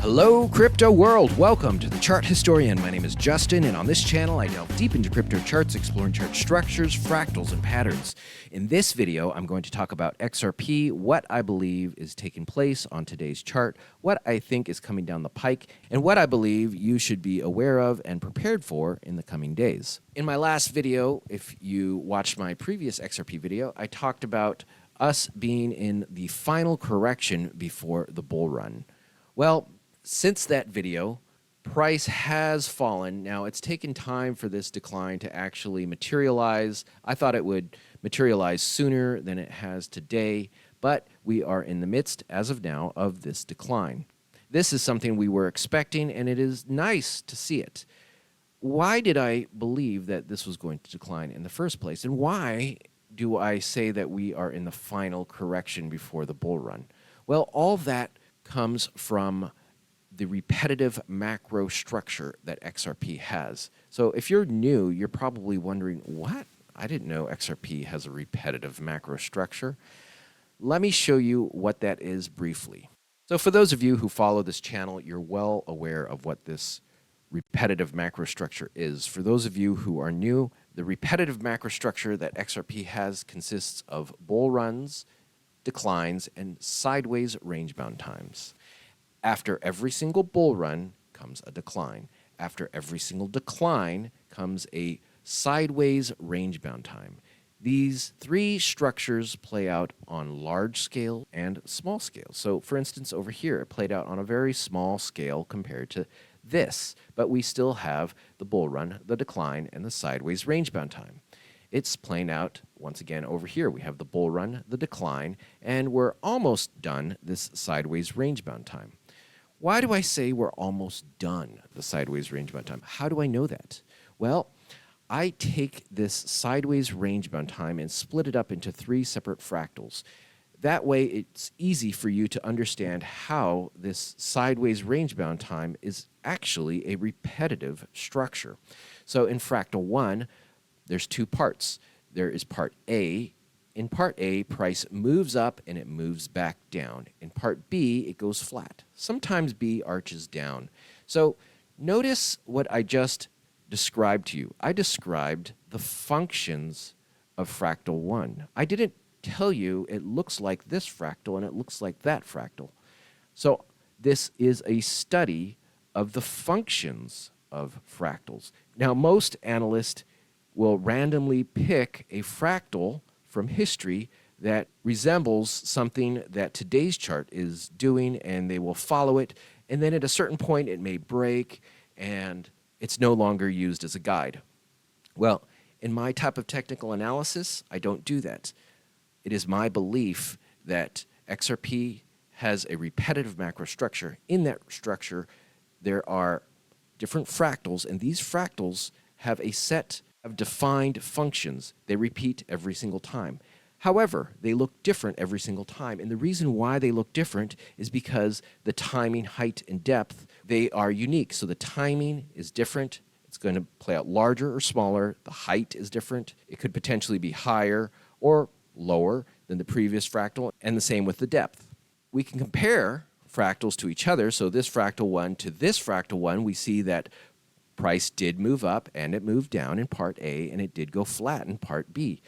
Hello, crypto world. Welcome to the Chart Historian. My name is Justin, and on this channel, I delve deep into crypto charts, exploring chart structures, fractals, and patterns. In this video, I'm going to talk about XRP, what I believe is taking place on today's chart, what I think is coming down the pike, and what I believe you should be aware of and prepared for in the coming days. In my last video, if you watched my previous XRP video, I talked about us being in the final correction before the bull run. Well, since that video, price has fallen. Now, it's taken time for this decline to actually materialize. I thought it would materialize sooner than it has today, but we are in the midst, as of now, of this decline. This is something we were expecting, and it is nice to see it. Why did I believe that this was going to decline in the first place? And why do I say that we are in the final correction before the bull run? Well, all that comes from the repetitive macro structure that XRP has. So if you're new, you're probably wondering, what? I didn't know XRP has a repetitive macro structure. Let me show you what that is briefly. So for those of you who follow this channel, you're well aware of what this repetitive macro structure is. For those of you who are new, the repetitive macro structure that XRP has consists of bull runs, declines, and sideways range-bound times. After every single bull run comes a decline. After every single decline comes a sideways range-bound time. These three structures play out on large scale and small scale. So for instance, over here, it played out on a very small scale compared to this, but we still have the bull run, the decline, and the sideways range-bound time. It's playing out once again over here. We have the bull run, the decline, and we're almost done this sideways range-bound time. Why do I say we're almost done the sideways range-bound time? How do I know that? Well, I take this sideways range-bound time and split it up into three separate fractals. That way, it's easy for you to understand how this sideways range-bound time is actually a repetitive structure. So in fractal 1, there's two parts. There is part A. In part A, price moves up and it moves back down. In part B, it goes flat. Sometimes B arches down. So notice what I just described to you. I described the functions of fractal 1. I didn't tell you it looks like this fractal and it looks like that fractal. So this is a study of the functions of fractals. Now, most analysts will randomly pick a fractal from history that resembles something that today's chart is doing, and they will follow it, and then at a certain point it may break and it's no longer used as a guide. Well, in my type of technical analysis, I don't do that. It is my belief that XRP has a repetitive macro structure. In that structure, there are different fractals, and these fractals have a set of defined functions. They repeat every single time. However, they look different every single time. And the reason why they look different is because the timing, height, and depth, they are unique. So the timing is different. It's going to play out larger or smaller. The height is different. It could potentially be higher or lower than the previous fractal, and the same with the depth. We can compare fractals to each other. So this fractal 1 to this fractal 1, we see that price did move up and it moved down in part A, and it did go flat in part B.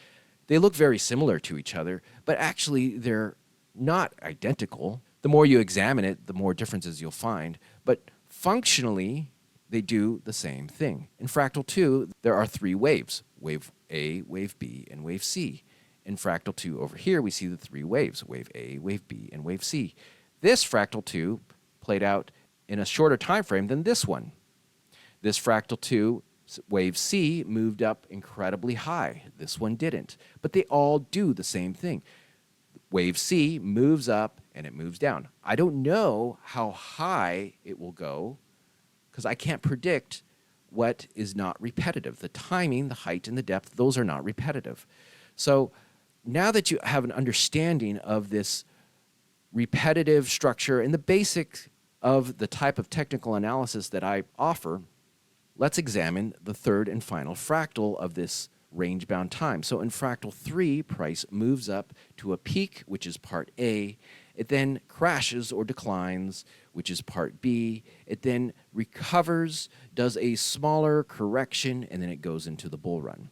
They look very similar to each other, but actually they're not identical. The more you examine it, the more differences you'll find, but functionally they do the same thing. In fractal 2, there are three waves: wave A, wave B, and wave C. In fractal 2 over here, we see the three waves: wave A, wave B, and wave C. This fractal 2 played out in a shorter time frame than this one. This fractal 2, wave C, moved up incredibly high. This one didn't. But they all do the same thing. Wave C moves up and it moves down. I don't know how high it will go because I can't predict what is not repetitive. The timing, the height, and the depth, those are not repetitive. So now that you have an understanding of this repetitive structure and the basics of the type of technical analysis that I offer, let's examine the third and final fractal of this range-bound time. So in fractal 3, price moves up to a peak, which is part A, It then crashes or declines, which is part B. It then recovers, does a smaller correction, and then it goes into the bull run.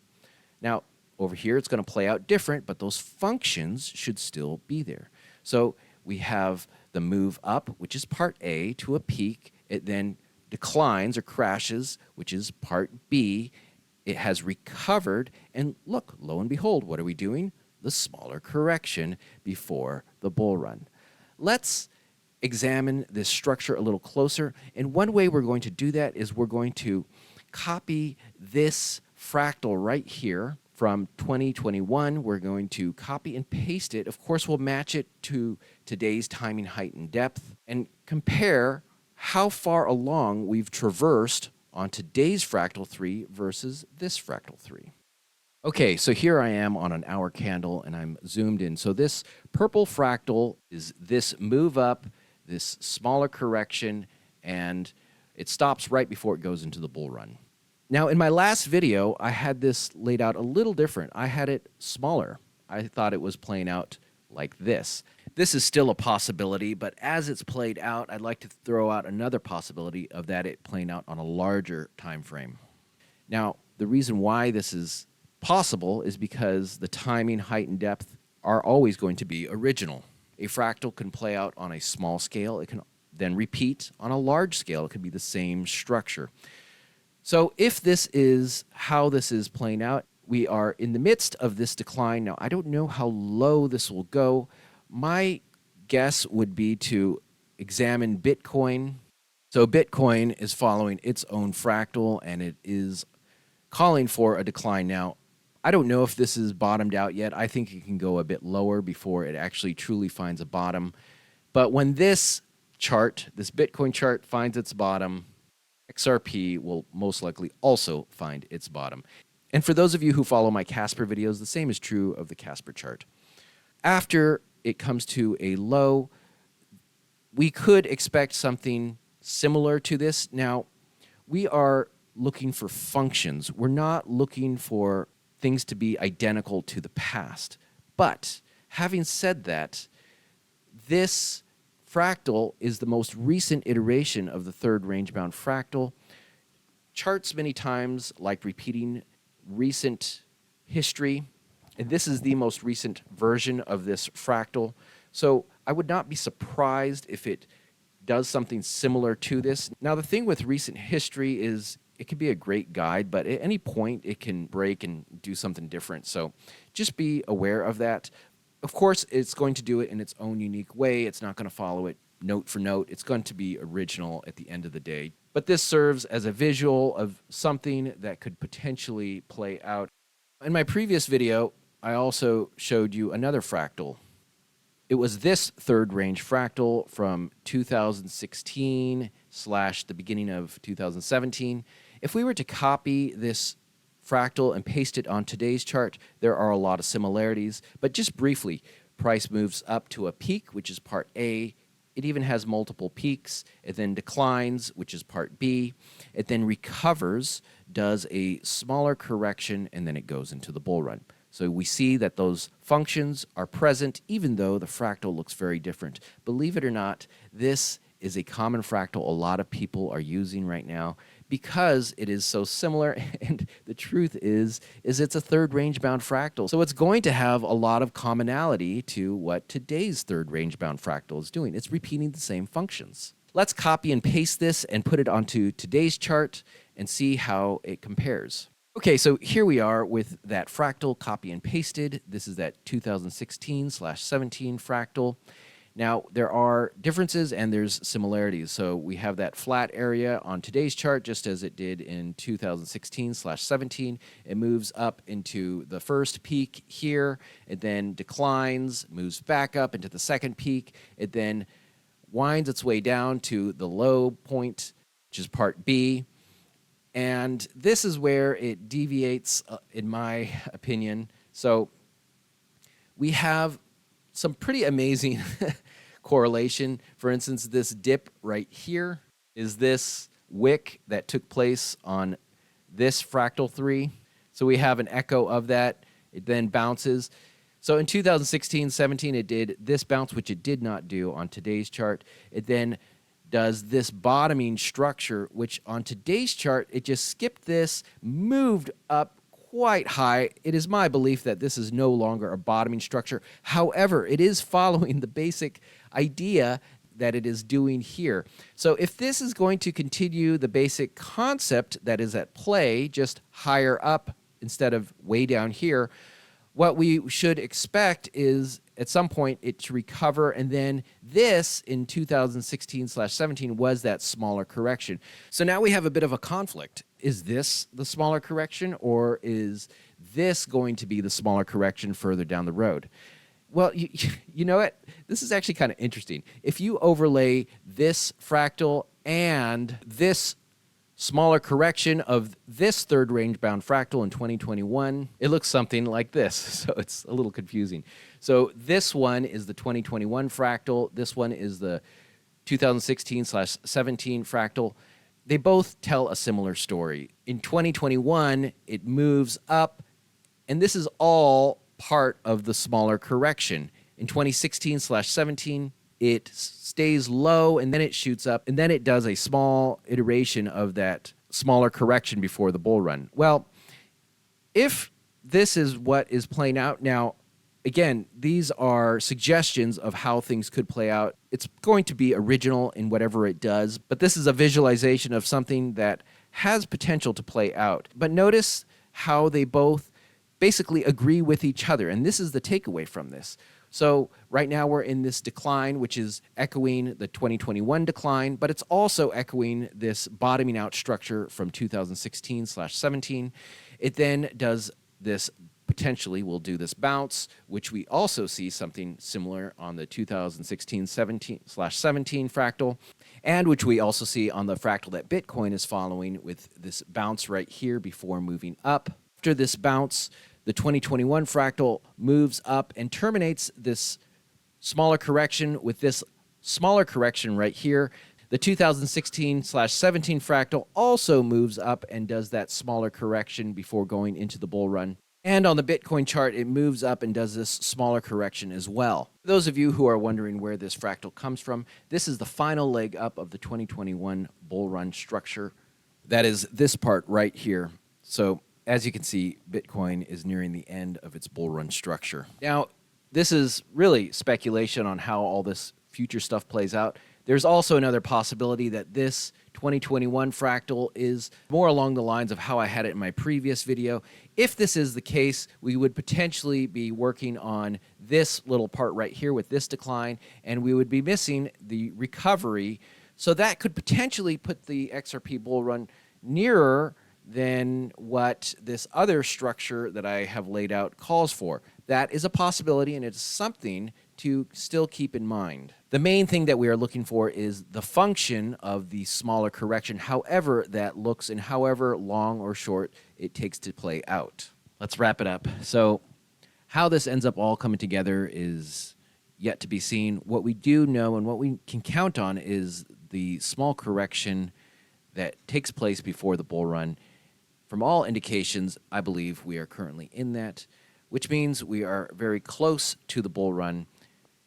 Now, over here, it's going to play out different, but those functions should still be there. So we have the move up, which is part A, to a peak. It then declines or crashes, which is part B. It has recovered, and look, lo and behold, what are we doing? The smaller correction before the bull run. Let's examine this structure a little closer, and one way we're going to do that is we're going to copy this fractal right here from 2021. We're going to copy and paste it. Of course, we'll match it to today's timing, height, and depth, and compare how far along we've traversed on today's fractal 3 versus this fractal 3. Okay, so here I am on an hour candle, and I'm zoomed in. So this purple fractal is this move up, this smaller correction, and it stops right before it goes into the bull run. Now, in my last video, I had this laid out a little different. I had it smaller. I thought it was playing out like this. This is still a possibility, but as it's played out, I'd like to throw out another possibility of that it playing out on a larger time frame. Now, the reason why this is possible is because the timing, height, and depth are always going to be original. A fractal can play out on a small scale. It can then repeat on a large scale. It could be the same structure. So if this is how this is playing out, we are in the midst of this decline. Now, I don't know how low this will go. My guess would be to examine Bitcoin. So Bitcoin is following its own fractal, and it is calling for a decline. Now, I don't know if this is bottomed out yet. I think it can go a bit lower before it actually truly finds a bottom. But when this chart, this Bitcoin chart, finds its bottom, XRP will most likely also find its bottom. And for those of you who follow my Casper videos, the same is true of the Casper chart. After it comes to a low, we could expect something similar to this. Now, we are looking for functions. We're not looking for things to be identical to the past. But having said that, this fractal is the most recent iteration of the third range-bound fractal. Charts many times like repeating recent history, and this is the most recent version of this fractal. So I would not be surprised if it does something similar to this. Now, the thing with recent history is it can be a great guide, but at any point it can break and do something different. So just be aware of that. Of course, it's going to do it in its own unique way. It's not going to follow it note for note. It's going to be original at the end of the day. But this serves as a visual of something that could potentially play out. In my previous video, I also showed you another fractal. It was this third range fractal from 2016 / the beginning of 2017. If we were to copy this fractal and paste it on today's chart, there are a lot of similarities. But just briefly, price moves up to a peak, which is part A. It even has multiple peaks. It then declines, which is part B. It then recovers, does a smaller correction, and then it goes into the bull run. So we see that those functions are present, even though the fractal looks very different. Believe it or not, this is a common fractal a lot of people are using right now because it is so similar, and the truth is it's a third range-bound fractal. So it's going to have a lot of commonality to what today's third range-bound fractal is doing. It's repeating the same functions. Let's copy and paste this and put it onto today's chart and see how it compares. Okay, so here we are with that fractal copy and pasted. This is that 2016 / 17 fractal. Now, there are differences and there's similarities. So we have that flat area on today's chart, just as it did in 2016 / 17. It moves up into the first peak here. It then declines, moves back up into the second peak. It then winds its way down to the low point, which is part B. And this is where it deviates, in my opinion. So we have some pretty amazing correlation. For instance, this dip right here is this wick that took place on this fractal 3. So we have an echo of that. It then bounces. So in 2016, 17, it did this bounce, which it did not do on today's chart. It then does this bottoming structure, which on today's chart, it just skipped this, moved up quite high. It is my belief that this is no longer a bottoming structure. However, it is following the basic idea that it is doing here. So if this is going to continue the basic concept that is at play, just higher up instead of way down here, what we should expect is at some point it to recover, and then this in 2016/17 was that smaller correction. So now we have a bit of a conflict. Is this the smaller correction, or is this going to be the smaller correction further down the road? Well, you know what? This is actually kind of interesting. If you overlay this fractal and this smaller correction of this third range-bound fractal in 2021, it looks something like this. So it's a little confusing. So this one is the 2021 fractal. This one is the 2016/17 fractal. They both tell a similar story. In 2021, it moves up, and this is all part of the smaller correction. In 2016/17, it stays low, and then it shoots up, and then it does a small iteration of that smaller correction before the bull run. Well, if this is what is playing out now, again, these are suggestions of how things could play out. It's going to be original in whatever it does, but this is a visualization of something that has potential to play out. But notice how they both basically agree with each other, and this is the takeaway from this. So right now we're in this decline, which is echoing the 2021 decline, but it's also echoing this bottoming out structure from 2016/17. It then does this, potentially will do this bounce, which we also see something similar on the 2016/17 fractal, and which we also see on the fractal that Bitcoin is following with this bounce right here before moving up. After this bounce, the 2021 fractal moves up and terminates this smaller correction with this smaller correction right here. The 2016/17 fractal also moves up and does that smaller correction before going into the bull run. And on the Bitcoin chart, it moves up and does this smaller correction as well. For those of you who are wondering where this fractal comes from, this is the final leg up of the 2021 bull run structure. That is this part right here. So as you can see, Bitcoin is nearing the end of its bull run structure. Now, this is really speculation on how all this future stuff plays out. There's also another possibility that this 2021 fractal is more along the lines of how I had it in my previous video. If this is the case, we would potentially be working on this little part right here with this decline, and we would be missing the recovery. So that could potentially put the XRP bull run nearer than what this other structure that I have laid out calls for. That is a possibility, and it's something to still keep in mind. The main thing that we are looking for is the function of the smaller correction, however that looks and however long or short it takes to play out. Let's wrap it up. So how this ends up all coming together is yet to be seen. What we do know and what we can count on is the small correction that takes place before the bull run. From all indications, I believe we are currently in that, which means we are very close to the bull run.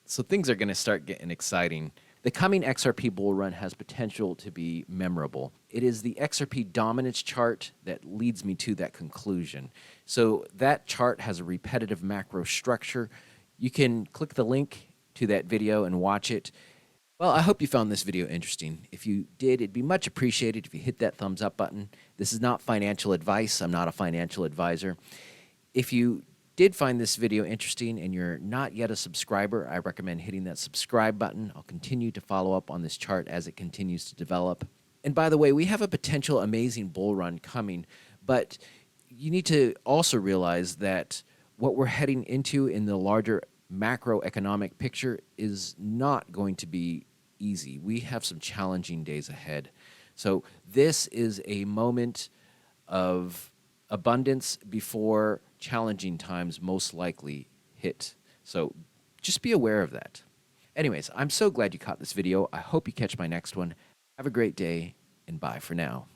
So things are going to start getting exciting. The coming XRP bull run has potential to be memorable. It is the XRP dominance chart that leads me to that conclusion. So that chart has a repetitive macro structure. You can click the link to that video and watch it. Well, I hope you found this video interesting. If you did, it'd be much appreciated if you hit that thumbs up button. This is not financial advice. I'm not a financial advisor. If you did find this video interesting and you're not yet a subscriber, I recommend hitting that subscribe button. I'll continue to follow up on this chart as it continues to develop. And by the way, we have a potential amazing bull run coming, but you need to also realize that what we're heading into in the larger macroeconomic picture is not going to be easy. We have some challenging days ahead. So this is a moment of abundance before challenging times most likely hit. So just be aware of that. Anyways, I'm so glad you caught this video. I hope you catch my next one. Have a great day, and bye for now.